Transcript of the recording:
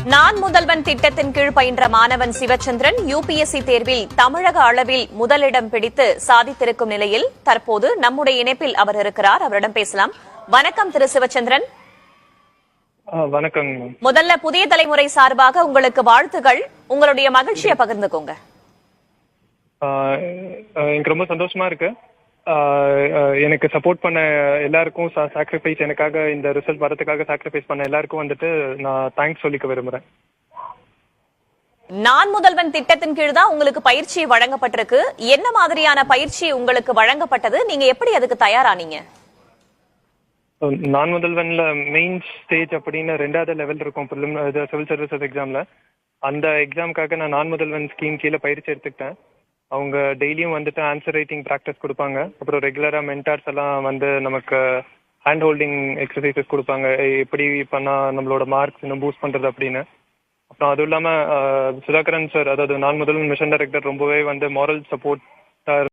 நான் முதல்வன் திட்டத்தின் கீழ் பயின்ற மாணவன் சிவச்சந்திரன் யுபிஎஸ்சி தேர்வில் தமிழக அளவில் முதலிடம் பிடித்து சாதித்திருக்கும் நிலையில் தற்போது நம்முடைய இணைப்பில் அவர் இருக்கிறார். அவரிடம் பேசலாம். வணக்கம் திரு சிவச்சந்திரன். வணக்கம். முதல்ல புதிய தலைமுறை சார்பாக உங்களுக்கு வாழ்த்துகள். உங்களுடைய மகிழ்ச்சியை பகிர்ந்துக்கோங்க. எனக்கு ரொம்ப சந்தோஷமா இருக்கு. எனக்கு சப்போர்ட் பண்ண எல்லாருக்கும் சாக்ரிஃபைஸ், எனக்காக இந்த ரிசல்ட் வரதுக்காக சாக்ரிஃபைஸ் பண்ண எல்லாருக்கும் வந்துட்டு நான் தேங்க்ஸ் சொல்லிக்க விரும்புறேன். நான் முதல்வன் திட்டத்தின் கீழ் தான் உங்களுக்கு பயிற்சி வழங்கப்பட்டிருக்கு. என்ன மாதிரியான பயிற்சி உங்களுக்கு வழங்கப்பட்டது? நீங்க எப்படி அதுக்கு தயாரானீங்க? நான் முதல்வன்ல மெயின் ஸ்டேஜ் அப்படின்னு 2வது லெவல் இருக்கும் சிவில் சர்வீசஸ் எக்ஸாம்ல. அந்த எக்ஸாமுக்காக நான் முதல்வன் ஸ்கீம் கீழே பயிற்சி எடுத்துக்கிட்டேன். அவங்க டெய்லியும் வந்துட்டு ஆன்சர் ரைட்டிங் ப்ராக்டிஸ் கொடுப்பாங்க. அப்புறம் ரெகுலராக மென்டார்ஸ் எல்லாம் வந்து நமக்கு ஹேண்ட் ஹோல்டிங் எக்ஸசைசஸ் கொடுப்பாங்க, எப்படி பண்ணால் நம்மளோட மார்க்ஸ் இன்னும் பூஸ்ட் பண்ணுறது அப்படின்னு. அப்புறம் அதுவும் இல்லாமல் சுதாகரன் சார், அதாவது நான் முதல்வன் மிஷன் டைரக்டர், ரொம்பவே வந்து மாரல் சப்போர்ட்டாக